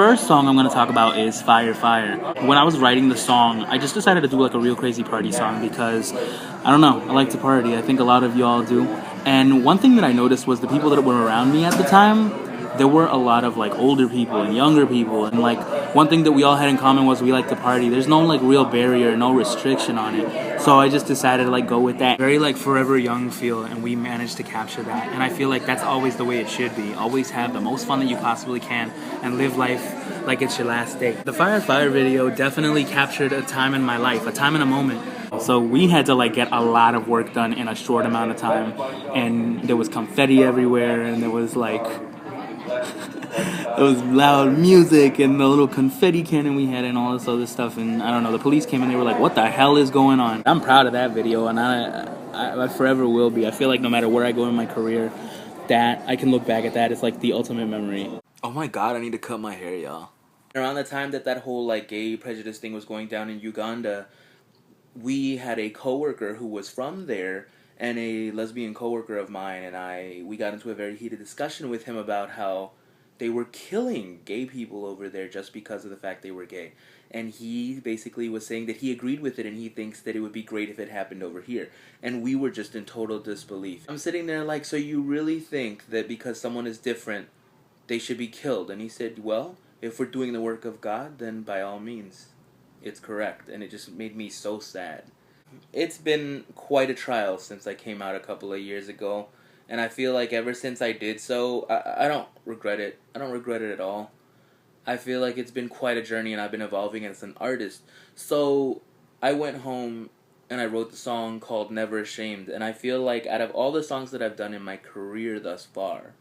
first song I'm going to talk about is Fire Fire. When I was writing the song, I just decided to do like a real crazy party song because, I don't know, I like to party. I think a lot of y'all do. And one thing that I noticed was the people that were around me at the time, there were a lot of like older people and younger people, and like one thing that we all had in common was we like to party. There's no like real barrier, no restriction on it. So I just decided to like go with that very like forever young feel, and we managed to capture that. And I feel like that's always the way it should be. Always have the most fun that you possibly can and live life like it's your last day. The Fire Fire video definitely captured a time in my life, a time and a moment. So we had to like get a lot of work done in a short amount of time, and there was confetti everywhere, and there was like it was loud music and the little confetti cannon we had and all this other stuff. And I don't know, the police came and they were like, what the hell is going on? I'm proud of that video, and I forever will be. I feel like no matter where I go in my career, that I can look back at that. It's like the ultimate memory. Oh my god, I need to cut my hair, y'all. Around the time that whole like gay prejudice thing was going down in Uganda, we had a coworker who was from there, and a lesbian coworker of mine and we got into a very heated discussion with him about how they were killing gay people over there just because of the fact they were gay. And he basically was saying that he agreed with it and he thinks that it would be great if it happened over here. And we were just in total disbelief. I'm sitting there like, so you really think that because someone is different, they should be killed? And he said, well, if we're doing the work of God, then by all means, it's correct. And it just made me so sad. It's been quite a trial since I came out a couple of years ago. And I feel like ever since I did so, I don't regret it. I don't regret it at all. I feel like it's been quite a journey and I've been evolving as an artist. So I went home and I wrote the song called Never Ashamed. And I feel like out of all the songs that I've done in my career thus far,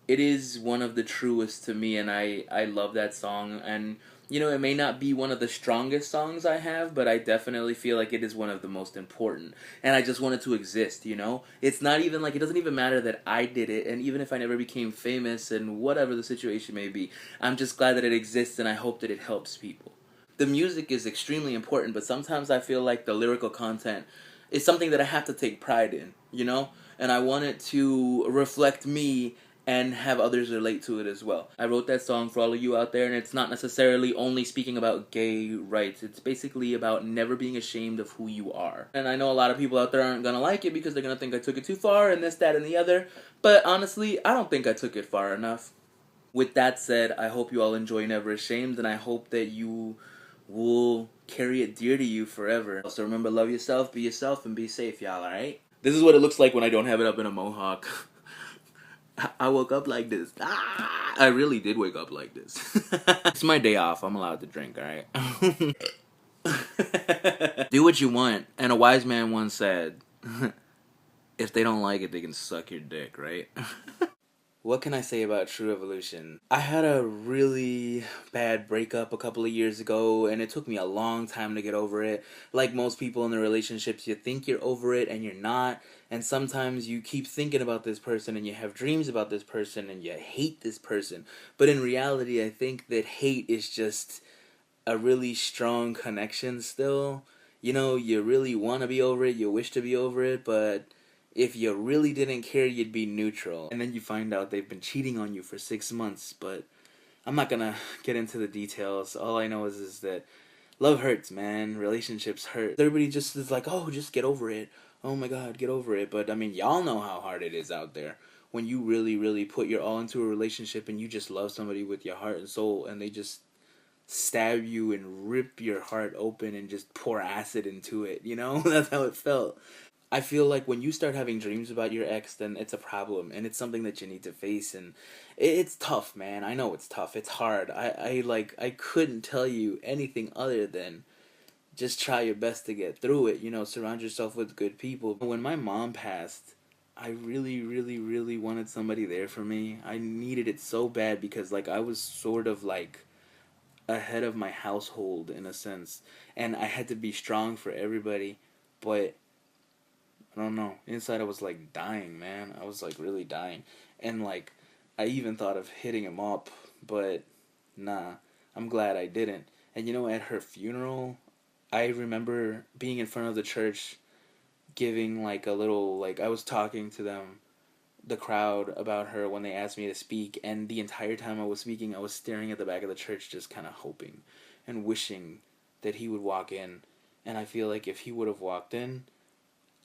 it is one of the truest to me, and I love that song. And you know, it may not be one of the strongest songs I have, but I definitely feel like it is one of the most important. And I just want it to exist, you know? It's not even like, it doesn't even matter that I did it, and even if I never became famous and whatever the situation may be, I'm just glad that it exists and I hope that it helps people. The music is extremely important, but sometimes I feel like the lyrical content is something that I have to take pride in, you know? And I want it to reflect me and have others relate to it as well. I wrote that song for all of you out there, and it's not necessarily only speaking about gay rights. It's basically about never being ashamed of who you are. And I know a lot of people out there aren't gonna like it because they're gonna think I took it too far and this, that, and the other. But honestly, I don't think I took it far enough. With that said, I hope you all enjoy Never Ashamed, and I hope that you will carry it dear to you forever. So remember, love yourself, and be safe, y'all, alright? This is what it looks like when I don't have it up in a mohawk. I woke up like this. I really did wake up like this. It's my day off. I'm allowed to drink, alright? Do what you want. And a wise man once said, if they don't like it, they can suck your dick, right? What can I say about True Evolution? I had a really bad breakup a couple of years ago, and it took me a long time to get over it. Like most people in their relationships, you think you're over it and you're not. And sometimes you keep thinking about this person and you have dreams about this person and you hate this person. But in reality, I think that hate is just a really strong connection still. You know, you really want to be over it, you wish to be over it, but if you really didn't care, you'd be neutral. And then you find out they've been cheating on you for 6 months, but I'm not gonna get into the details. All I know is that love hurts, man. Relationships hurt. Everybody just is like, oh, just get over it. Oh my god, get over it. But I mean, y'all know how hard it is out there when you really, really put your all into a relationship and you just love somebody with your heart and soul, and they just stab you and rip your heart open and just pour acid into it, you know? That's how it felt. I feel like when you start having dreams about your ex, then it's a problem, and it's something that you need to face, and it's tough, man. I know it's tough. It's hard. I couldn't tell you anything other than just try your best to get through it, you know, surround yourself with good people. When my mom passed, I really, really, really wanted somebody there for me. I needed it so bad because, like, I was sort of, like, ahead of my household in a sense, and I had to be strong for everybody, but I don't know. Inside I was like dying, man. I was like really dying. And like I even thought of hitting him up, but nah. I'm glad I didn't. And you know, at her funeral, I remember being in front of the church giving like a little, like I was talking to them the crowd about her when they asked me to speak, and the entire time I was speaking, I was staring at the back of the church, just kind of hoping and wishing that he would walk in. And I feel like if he would have walked in,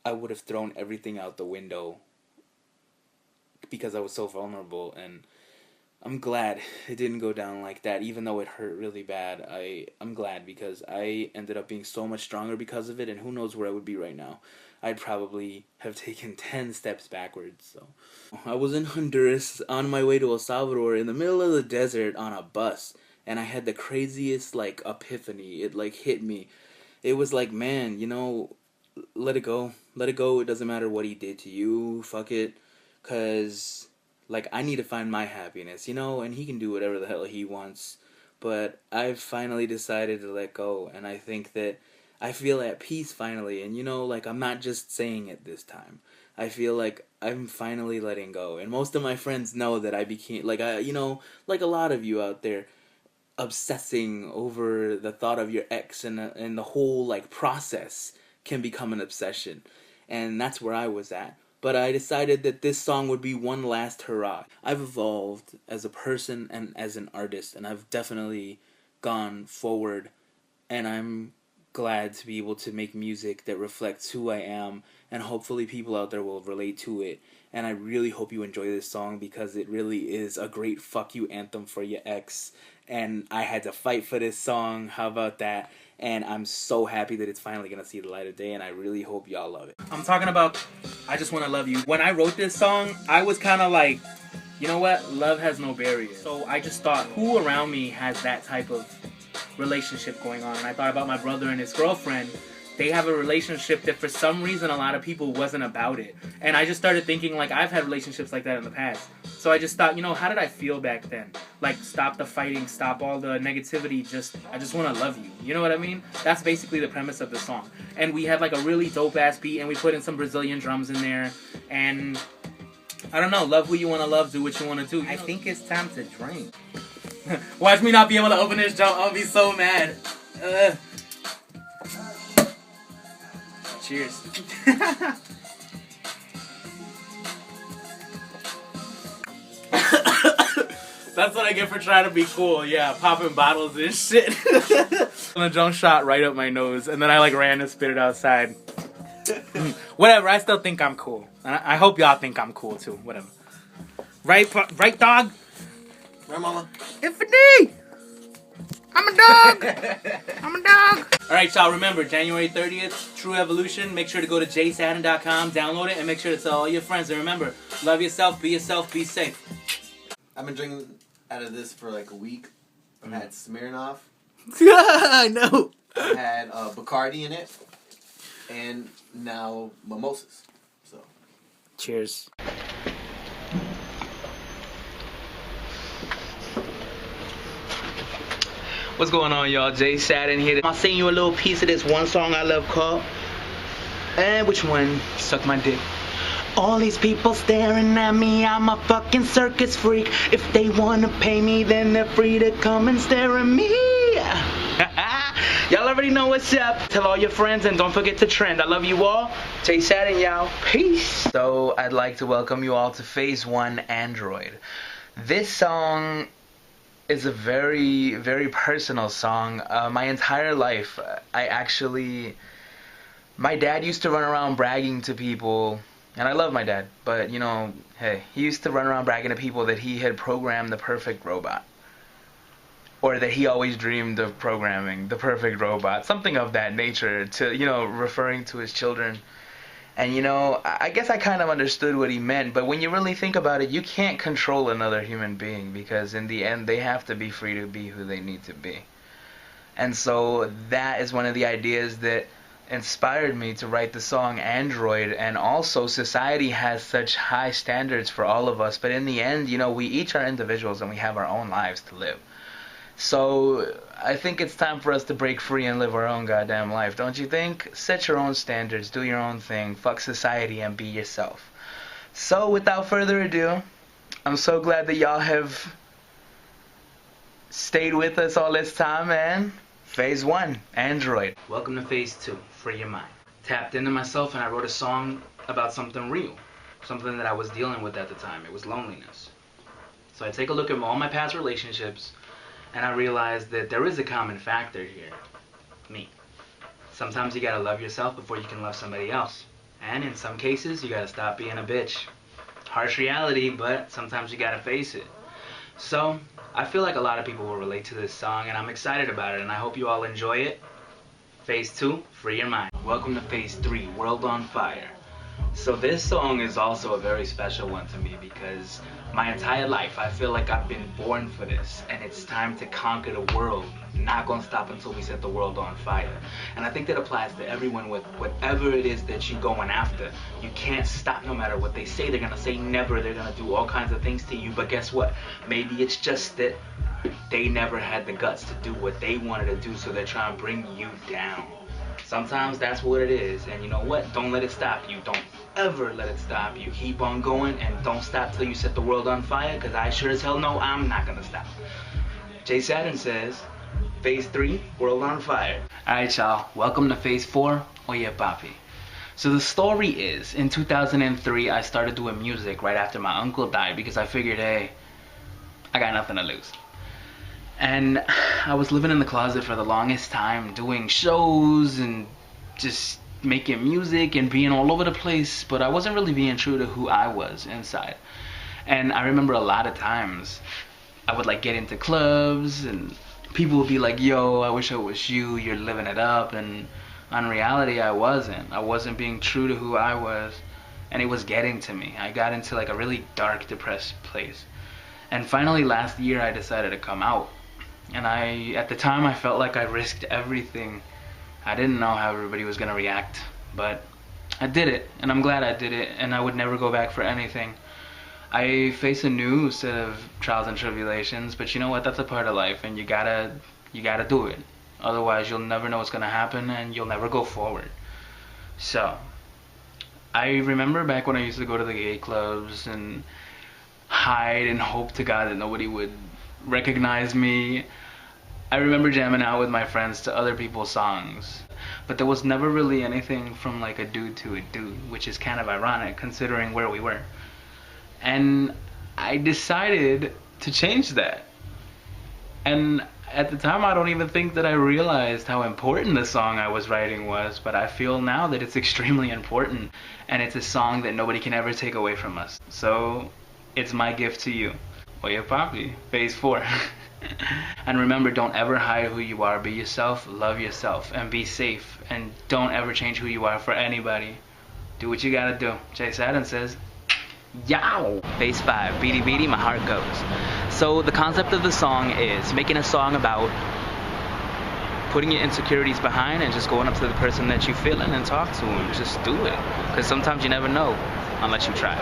I would have thrown everything out the window because I was so vulnerable. And I'm glad it didn't go down like that, even though it hurt really bad. I'm glad because I ended up being so much stronger because of it, and who knows where I would be right now. I'd probably have taken 10 steps backwards. So I was in Honduras on my way to El Salvador in the middle of the desert on a bus, and I had the craziest like epiphany. It like hit me. It was like, man, let it go. Let it go. It doesn't matter what he did to you. Fuck it. 'Cause like, I need to find my happiness, and he can do whatever the hell he wants. But I've finally decided to let go, and I think that I feel at peace finally. And, like, I'm not just saying it this time. I feel like I'm finally letting go. And most of my friends know that I became, like, like a lot of you out there, obsessing over the thought of your ex, and the whole, like, process can become an obsession. And that's where I was at. But I decided that this song would be one last hurrah. I've evolved as a person and as an artist, and I've definitely gone forward, and I'm glad to be able to make music that reflects who I am, and hopefully people out there will relate to it. And I really hope you enjoy this song because it really is a great fuck you anthem for your ex. And I had to fight for this song. How about that? And I'm so happy that it's finally gonna see the light of day, and I really hope y'all love it. I'm talking about I Just Wanna Love You. When I wrote this song, I was kind of like, you know what? Love has no barriers. So I just thought, who around me has that type of relationship going on? And I thought about my brother and his girlfriend. They have a relationship that for some reason a lot of people wasn't about it. And I just started thinking, like, I've had relationships like that in the past. So I just thought, how did I feel back then? Like, stop the fighting, stop all the negativity, I just want to love you. You know what I mean? That's basically the premise of the song. And we had like a really dope ass beat, and we put in some Brazilian drums in there. And I don't know, love who you want to love, do what you want to do. I think it's time to drink. Watch me not be able to open this jump. I'll be so mad. Cheers. That's what I get for trying to be cool. Yeah, popping bottles and shit. And the jump shot right up my nose, and then I like ran and spit it outside. Whatever, I still think I'm cool. And I hope y'all think I'm cool too. Whatever. Right, dog? Right, mama? Infinity! I'm a dog! I'm a dog! Alright, y'all, remember, January 30th, True Evolution. Make sure to go to jsadden.com, download it, and make sure to tell all your friends. And remember, love yourself, be safe. I've been drinking out of this for like a week. I've had Smirnoff. I know! I've had Bacardi in it. And now mimosas. So, cheers. What's going on, y'all? Jay Sadden here. I'll sing you a little piece of this one song I love called which one? Suck My Dick. All these people staring at me, I'm a fucking circus freak. If they wanna pay me, then they're free to come and stare at me. Y'all already know what's up. Tell all your friends and don't forget to trend. I love you all. Jay Sadden, y'all. Peace. So I'd like to welcome you all to Phase 1 Android. This song is a very, very personal song. My entire life, my dad used to run around bragging to people, and I love my dad, but hey, he used to run around bragging to people that he had programmed the perfect robot. Or that he always dreamed of programming the perfect robot, something of that nature, to, referring to his children. And, I guess I kind of understood what he meant, but when you really think about it, you can't control another human being, because in the end, they have to be free to be who they need to be. And so that is one of the ideas that inspired me to write the song Android. And also, society has such high standards for all of us, but in the end, we each are individuals and we have our own lives to live. So I think it's time for us to break free and live our own goddamn life, don't you think? Set your own standards, do your own thing, fuck society, and be yourself. So without further ado, I'm so glad that y'all have stayed with us all this time, man. Phase 1, Android. Welcome to Phase 2, Free Your Mind. Tapped into myself and I wrote a song about something real. something that I was dealing with at the time. It was loneliness. So I take a look at all my past relationships, and I realize that there is a common factor here. Me. Sometimes you gotta love yourself before you can love somebody else. And in some cases, you gotta stop being a bitch. Harsh reality, but sometimes you gotta face it. So, I feel like a lot of people will relate to this song, and I'm excited about it, and I hope you all enjoy it. Phase 2, Free Your Mind. Welcome to Phase 3, World on Fire. So this song is also a very special one to me because my entire life I feel like I've been born for this, and it's time to conquer the world. Not gonna stop until we set the world on fire. And I think that applies to everyone with whatever it is that you're going after. You can't stop no matter what they say. They're gonna say never. They're gonna do all kinds of things to you. But guess what? Maybe it's just that they never had the guts to do what they wanted to do, so they're trying to bring you down. Sometimes that's what it is, and you know what? Don't let it stop you. Don't ever let it stop you. Keep on going, and don't stop till you set the world on fire, because I sure as hell know I'm not gonna stop. Ashaned says, Phase 3, World on Fire. Alright y'all, welcome to Phase 4, Oye Papi. So the story is, in 2003 I started doing music right after my uncle died, because I figured, hey, I got nothing to lose. And I was living in the closet for the longest time, doing shows and just making music and being all over the place, but I wasn't really being true to who I was inside. And I remember a lot of times I would like get into clubs and people would be like, yo, I wish I was you, you're living it up. And on reality, I wasn't being true to who I was, and it was getting to me. I got into like a really dark, depressed place. And finally last year I decided to come out. And at the time I felt like I risked everything. I didn't know how everybody was gonna react, but I did it, and I'm glad I did it, and I would never go back for anything. I face a new set of trials and tribulations, but you know what? That's a part of life, and you gotta do it. Otherwise, you'll never know what's gonna happen, and you'll never go forward. So, I remember back when I used to go to the gay clubs and hide and hope to God that nobody would recognize me. I remember jamming out with my friends to other people's songs, but there was never really anything from like a dude to a dude, which is kind of ironic considering where we were. And I decided to change that. And at the time I don't even think that I realized how important the song I was writing was, but I feel now that it's extremely important, and it's a song that nobody can ever take away from us. So it's my gift to you. Oye Papi, Phase 4. And remember, don't ever hide who you are. Be yourself, love yourself, and be safe. And don't ever change who you are for anybody. Do what you gotta do. Ashaned says, yow! Phase 5, Bidi Bidi, my heart goes. So the concept of the song is making a song about putting your insecurities behind and just going up to the person that you feeling and talk to them. Just do it. Because sometimes you never know unless you try.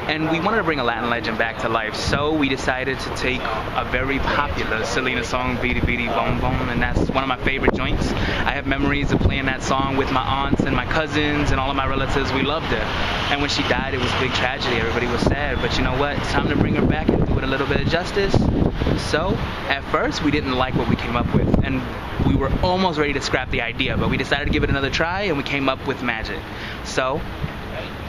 And we wanted to bring a Latin legend back to life, so we decided to take a very popular Selena song, Bidi Bidi Bom Bom, and that's one of my favorite joints. I have memories of playing that song with my aunts and my cousins and all of my relatives. We loved her. And when she died, it was a big tragedy. Everybody was sad, but you know what? It's time to bring her back and do it a little bit of justice. So, at first, we didn't like what we came up with, and we were almost ready to scrap the idea, but we decided to give it another try, and we came up with magic. So,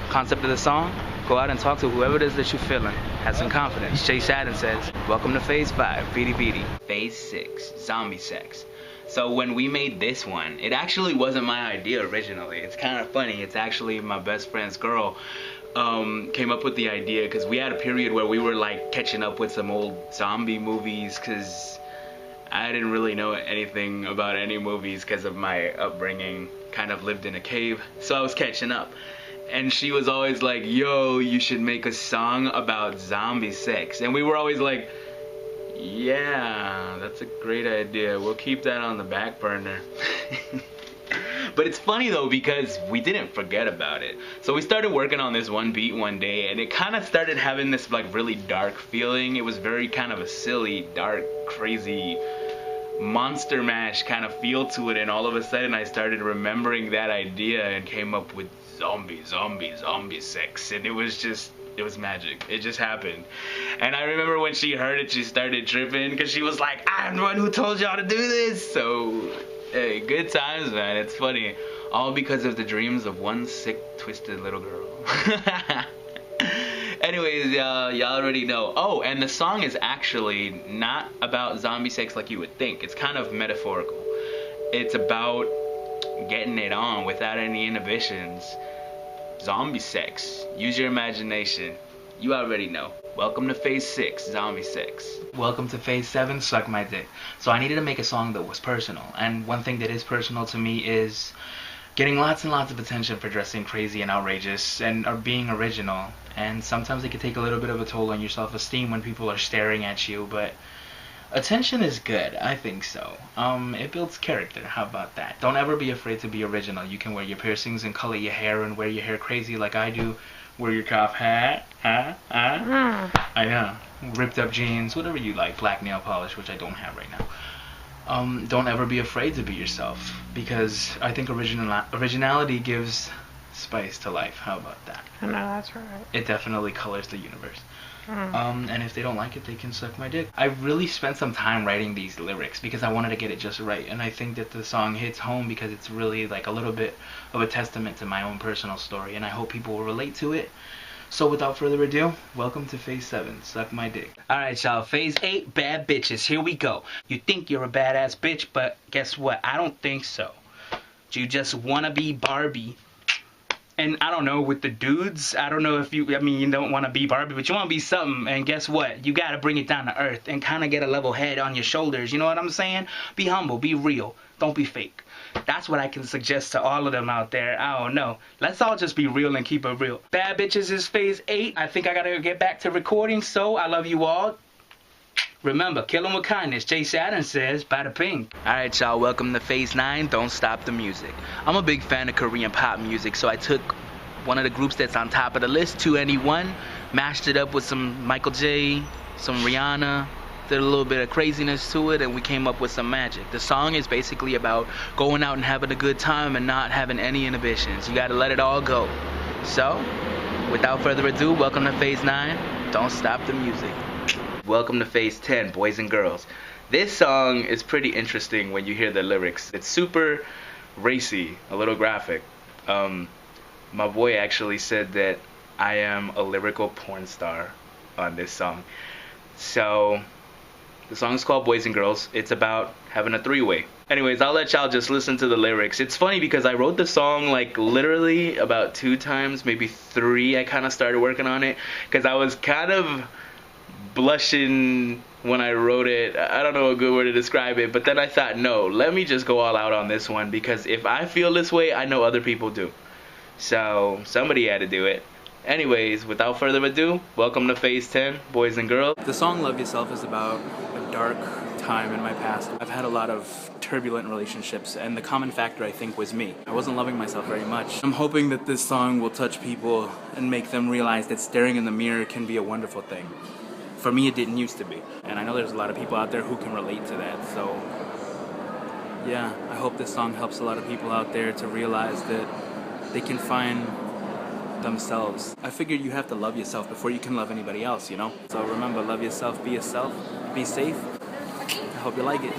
concept of the song, go out and talk to whoever it is that you're feeling. Have some confidence. Ashaned says, welcome to Phase 5, Bidi Bidi. Phase 6, Zombie Sex. So when we made this one, it actually wasn't my idea originally. It's kind of funny. It's actually my best friend's girl came up with the idea, because we had a period where we were like catching up with some old zombie movies, because I didn't really know anything about any movies because of my upbringing. Kind of lived in a cave, so I was catching up. And she was always like, yo, you should make a song about zombie sex. And we were always like, yeah, that's a great idea. We'll keep that on the back burner. But it's funny though, because we didn't forget about it. So we started working on this one beat one day, and it kind of started having this like really dark feeling. It was very kind of a silly, dark, crazy Monster Mash kind of feel to it, and all of a sudden I started remembering that idea and came up with zombie sex, and it was magic. It just happened. And I remember when she heard it, she started tripping, because she was like, I'm the one who told y'all to do this. So hey, good times, man. It's funny, all because of the dreams of one sick, twisted little girl. Anyways, y'all already know. Oh, and the song is actually not about zombie sex like you would think. It's kind of metaphorical. It's about getting it on without any inhibitions. Zombie sex. Use your imagination. You already know. Welcome to phase 6, zombie sex. Welcome to phase 7, suck my dick. So I needed to make a song that was personal. And one thing that is personal to me is getting lots and lots of attention for dressing crazy and outrageous and or being original. And sometimes it can take a little bit of a toll on your self-esteem when people are staring at you, but attention is good. I think so. It builds character. How about that? Don't ever be afraid to be original. You can wear your piercings and color your hair and wear your hair crazy like I do. Wear your cop hat. I know. Ripped up jeans. Whatever you like. Black nail polish, which I don't have right now. Don't ever be afraid to be yourself. Because I think originality gives spice to life. How about that? I know, that's right. It definitely colors the universe. And if they don't like it, they can suck my dick. I really spent some time writing these lyrics because I wanted to get it just right, and I think that the song hits home because it's really like a little bit of a testament to my own personal story, and I hope people will relate to it. So without further ado, welcome to phase 7, suck my dick. Alright y'all, phase 8, bad bitches, here we go. You think you're a badass bitch, but guess what? I don't think so. You just wanna be Barbie. And I don't know, with the dudes, I don't know if you don't want to be Barbie, but you want to be something. And guess what? You got to bring it down to earth and kind of get a level head on your shoulders. You know what I'm saying? Be humble, be real. Don't be fake. That's what I can suggest to all of them out there. I don't know. Let's all just be real and keep it real. Bad bitches is phase 8. I think I got to get back to recording, so I love you all. Remember, kill 'em with kindness. Jay Saturn says, bada ping. Alright y'all, welcome to phase 9, don't stop the music. I'm a big fan of Korean pop music, so I took one of the groups that's on top of the list, 2NE1, mashed it up with some Michael J, some Rihanna, did a little bit of craziness to it, and we came up with some magic. The song is basically about going out and having a good time and not having any inhibitions. You gotta let it all go. So, without further ado, welcome to phase 9, don't stop the music. Welcome to phase 10, boys and girls. This song is pretty interesting when you hear the lyrics. It's super racy, a little graphic. My boy actually said that I am a lyrical porn star on this song. So, the song's called Boys and Girls. It's about having a three-way. Anyways, I'll let y'all just listen to the lyrics. It's funny because I wrote the song like literally about 2 times, maybe 3. I kind of started working on it because I was kind of blushing when I wrote it. I don't know a good word to describe it, but then I thought, no, let me just go all out on this one because if I feel this way, I know other people do. So somebody had to do it. Anyways, without further ado, welcome to phase 10, boys and girls. The song Love Yourself is about a dark time in my past. I've had a lot of turbulent relationships, and the common factor I think was me. I wasn't loving myself very much. I'm hoping that this song will touch people and make them realize that staring in the mirror can be a wonderful thing. For me, it didn't used to be. And I know there's a lot of people out there who can relate to that. So, yeah, I hope this song helps a lot of people out there to realize that they can find themselves. I figured you have to love yourself before you can love anybody else, you know? So remember, love yourself, be safe. I hope you like it.